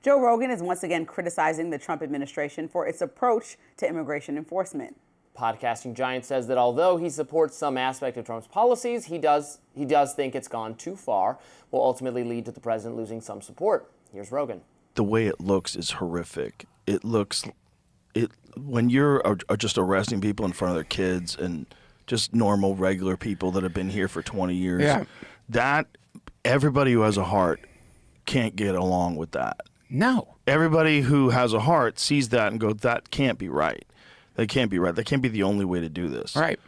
Joe Rogan is once again criticizing the Trump administration for its approach to immigration enforcement. Podcasting giant says that although he supports some aspect of Trump's policies, he does think it's gone too far, will ultimately lead to the president losing some support. Here's Rogan. The way it looks is horrific. When you're just arresting people in front of their kids and just normal, regular people that have been here for 20 years, that everybody who has a heart can't get along with that. No. Everybody who has a heart sees that and goes, that can't be right. That can't be right. That can't be the only way to do this. Right.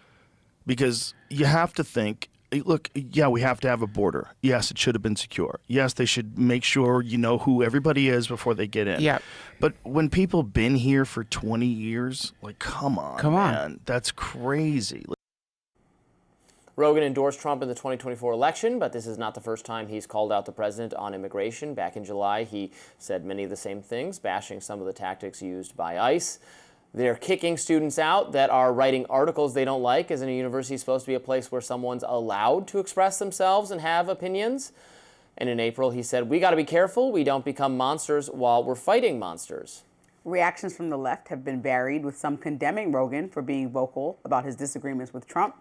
Because you have to think, look, yeah, we have to have a border. Yes, it should have been secure. Yes, they should make sure you know who everybody is before they get in. Yeah. But when people been here for 20 years, like, come on, man. That's crazy. Rogan endorsed Trump in the 2024 election, but this is not the first time he's called out the president on immigration. Back in July, he said many of the same things, bashing some of the tactics used by ICE. They're kicking students out that are writing articles they don't like. Isn't a university supposed to be a place where someone's allowed to express themselves and have opinions? And in April, he said, we got to be careful we don't become monsters while we're fighting monsters. Reactions from the left have been varied, with some condemning Rogan for being vocal about his disagreements with Trump.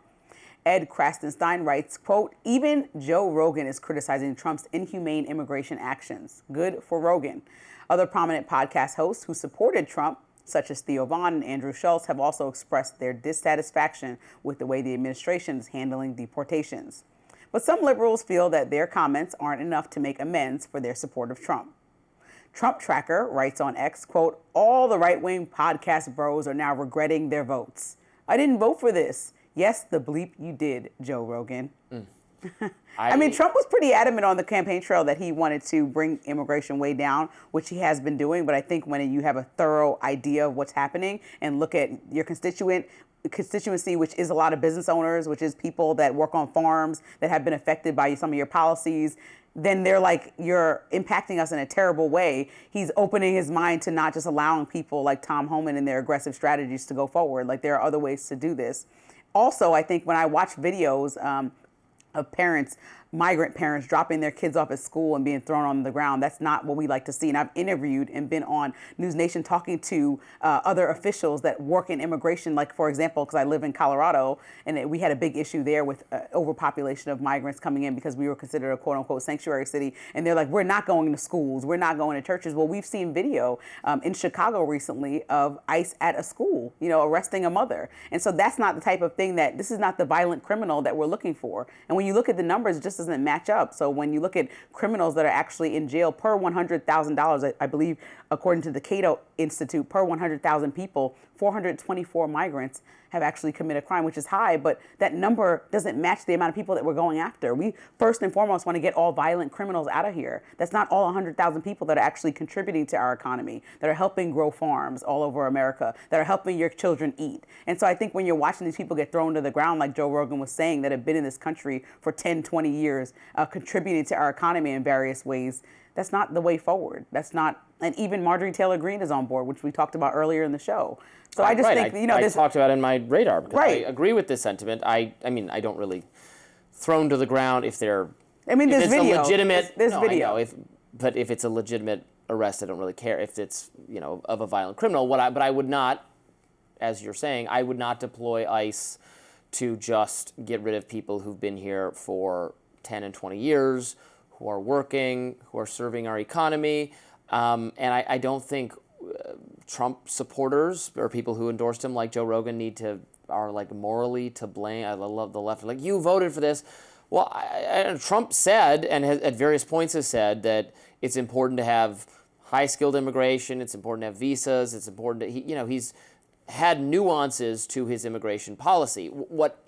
Ed Krastenstein writes, quote, even Joe Rogan is criticizing Trump's inhumane immigration actions. Good for Rogan. Other prominent podcast hosts who supported Trump, such as Theo Vaughn and Andrew Schultz, have also expressed their dissatisfaction with the way the administration is handling deportations. But some liberals feel that their comments aren't enough to make amends for their support of Trump. Trump Tracker writes on X, quote, all the right-wing podcast bros are now regretting their votes. I didn't vote for this. Yes, the bleep you did, Joe Rogan. I mean, Trump was pretty adamant on the campaign trail that he wanted to bring immigration way down, which he has been doing. But I think when you have a thorough idea of what's happening and look at your constituency, which is a lot of business owners, which is people that work on farms that have been affected by some of your policies, then they're like, you're impacting us in a terrible way. He's opening his mind to not just allowing people like Tom Homan and their aggressive strategies to go forward. Like, there are other ways to do this. Also, I think when I watch videos of parents, migrant parents dropping their kids off at school and being thrown on the ground, that's not what we like to see. And I've interviewed and been on News Nation talking to other officials that work in immigration, like, for example, because I live in Colorado, and we had a big issue there with overpopulation of migrants coming in because we were considered a quote-unquote sanctuary city. And they're like, we're not going to schools, we're not going to churches. Well, we've seen video in Chicago recently of ICE at a school, arresting a mother. And so that's not the type of thing this is not the violent criminal that we're looking for. And when you look at the numbers, it just doesn't match up. So when you look at criminals that are actually in jail per $100,000, I believe, according to the Cato Institute, per 100,000 people, 424 migrants have actually committed a crime, which is high, but that number doesn't match the amount of people that we're going after. We first and foremost want to get all violent criminals out of here. That's not all 100,000 people that are actually contributing to our economy, that are helping grow farms all over America, that are helping your children eat. And so I think when you're watching these people get thrown to the ground, like Joe Rogan was saying, that have been in this country for 10, 20 years, contributing to our economy in various ways, that's not the way forward. That's not, and even Marjorie Taylor Greene is on board, which we talked about earlier in the show. So I just think, I talked about it in my radar because I agree with this sentiment. I mean, I don't really thrown to the ground if they're. I mean, there's video. Legitimate. There's video. But if it's a legitimate arrest, I don't really care. If it's of a violent criminal, but I would not, as you're saying, I would not deploy ICE to just get rid of people who've been here for 10 and 20 years, who are working, who are serving our economy, and I don't think Trump supporters or people who endorsed him, like Joe Rogan, are like morally to blame. I love the left, like, you voted for this. Well, Trump said, and at various points has said, that it's important to have high-skilled immigration. It's important to have visas. It's important to he's had nuances to his immigration policy. What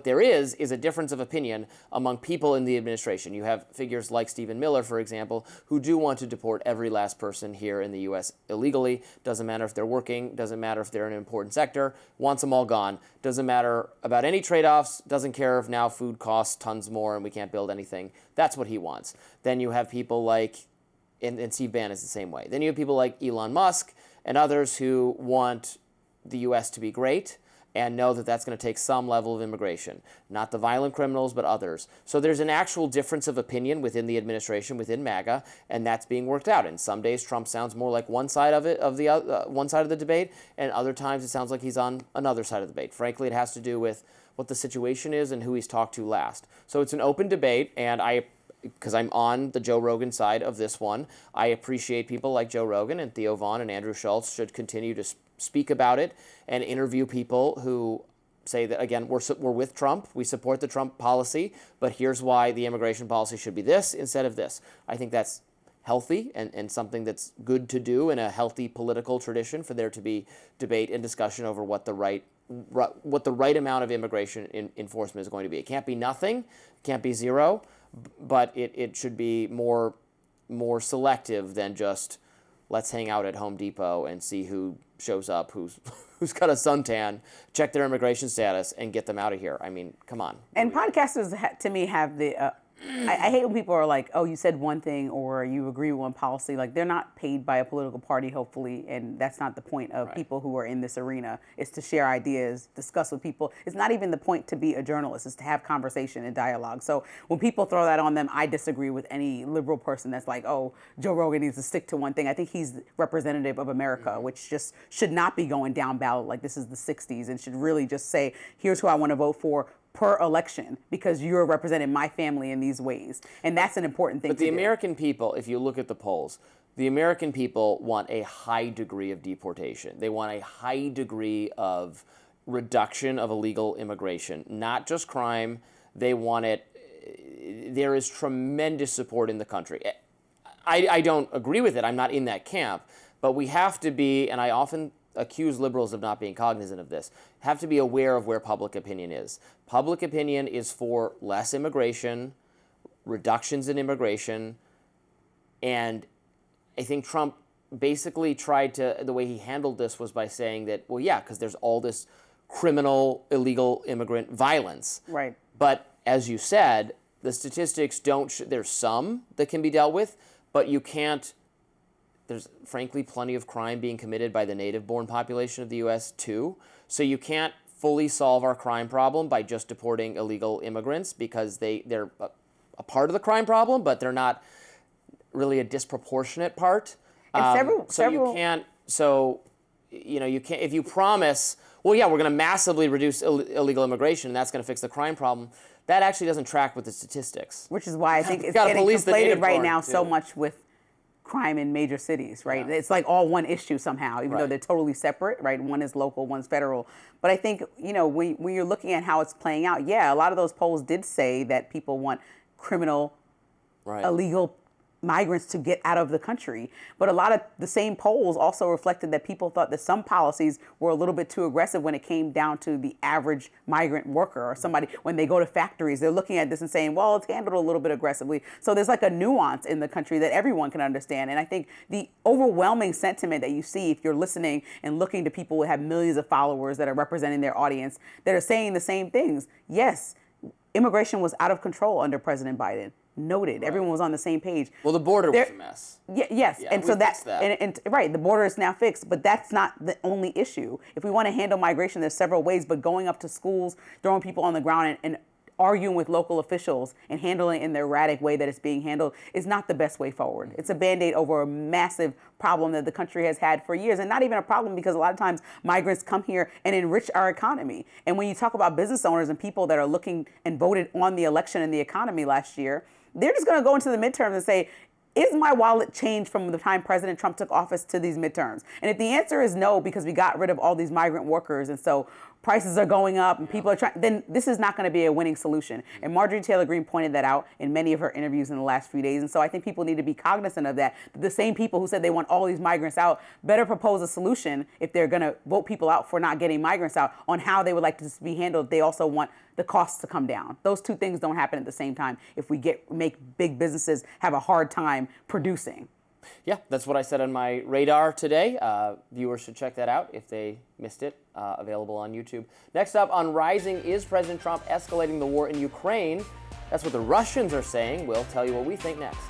there is a difference of opinion among people in the administration. You have figures like Stephen Miller, for example, who do want to deport every last person here in the U.S. illegally. Doesn't matter if they're working, doesn't matter if they're in an important sector, wants them all gone. Doesn't matter about any trade-offs, doesn't care if now food costs tons more and we can't build anything. That's what he wants. Then you have people like, and Steve Bannon is the same way. Then you have people like Elon Musk and others who want the U.S. to be great and know that that's going to take some level of immigration. Not the violent criminals, but others. So there's an actual difference of opinion within the administration, within MAGA, and that's being worked out. And some days Trump sounds more like one side of it, one side of the debate, and other times it sounds like he's on another side of the debate. Frankly, it has to do with what the situation is and who he's talked to last. So it's an open debate, and because I'm on the Joe Rogan side of this one, I appreciate people like Joe Rogan and Theo Vaughn and Andrew Schultz should continue to speak about it and interview people who say that, again, we're with Trump, we support the Trump policy, but here's why the immigration policy should be this instead of this. I think that's healthy and something that's good to do in a healthy political tradition, for there to be debate and discussion over what the right amount of immigration enforcement is going to be. It can't be nothing, it can't be zero, but it should be more selective than just let's hang out at Home Depot and see who shows up, who's got a suntan, check their immigration status, and get them out of here. I mean, come on. And podcasters, to me, have the I hate when people are like, oh, you said one thing or you agree with one policy. Like, they're not paid by a political party, hopefully, and that's not the point of people who are in this arena. It's to share ideas, discuss with people. It's not even the point to be a journalist. It's to have conversation and dialogue. So when people throw that on them, I disagree with any liberal person that's like, oh, Joe Rogan needs to stick to one thing. I think he's representative of America, which just should not be going down ballot like this is the 60s, and should really just say, here's who I want to vote for per election, because you're representing my family in these ways. And that's an important thing to do. But the American people, if you look at the polls, the American people want a high degree of deportation. They want a high degree of reduction of illegal immigration, not just crime. They want it. There is tremendous support in the country. I don't agree with it. I'm not in that camp. But we have to be, and I often accuse liberals of not being cognizant of this, have to be aware of where public opinion is. Public opinion is for less immigration, reductions in immigration, and I think Trump basically tried to, the way he handled this was by saying that, well, yeah, because there's all this criminal, illegal immigrant violence. Right. But as you said, the statistics don't, there's some that can be dealt with, but you can't. There's, frankly, plenty of crime being committed by the native-born population of the U.S., too. So you can't fully solve our crime problem by just deporting illegal immigrants, because they're a part of the crime problem, but they're not really a disproportionate part. And You can't, if you promise, well, yeah, we're going to massively reduce illegal immigration, and that's going to fix the crime problem, that actually doesn't track with the statistics. Which is why I think it's getting conflated right now so much with crime in major cities, right? Yeah. It's like all one issue somehow, even though they're totally separate, right? One is local, one's federal. But I think, when you're looking at how it's playing out, yeah, a lot of those polls did say that people want criminal, illegal migrants to get out of the country. But a lot of the same polls also reflected that people thought that some policies were a little bit too aggressive when it came down to the average migrant worker or somebody. When they go to factories, they're looking at this and saying, well, it's handled a little bit aggressively. So there's like a nuance in the country that everyone can understand. And I think the overwhelming sentiment that you see if you're listening and looking to people who have millions of followers that are representing their audience that are saying the same things. Yes, immigration was out of control under President Biden. Noted. Everyone was on the same page. Well, the border was a mess. Yes, and so that. The border is now fixed, but that's not the only issue. If we want to handle migration, there's several ways, but going up to schools, throwing people on the ground and arguing with local officials and handling it in the erratic way that it's being handled is not the best way forward. It's a Band-Aid over a massive problem that the country has had for years, and not even a problem because a lot of times migrants come here and enrich our economy. And when you talk about business owners and people that are looking and voted on the election and the economy last year, they're just going to go into the midterms and say, is my wallet changed from the time President Trump took office to these midterms? And if the answer is no, because we got rid of all these migrant workers and so prices are going up and people are trying, then this is not going to be a winning solution. And Marjorie Taylor Greene pointed that out in many of her interviews in the last few days. And so I think people need to be cognizant of that. The same people who said they want all these migrants out better propose a solution if they're going to vote people out for not getting migrants out on how they would like this to be handled. They also want the costs to come down. Those two things don't happen at the same time if we make big businesses have a hard time producing. Yeah, that's what I said on my radar today. Viewers should check that out if they missed it. Available on YouTube. Next up on Rising, is President Trump escalating the war in Ukraine? That's what the Russians are saying. We'll tell you what we think next.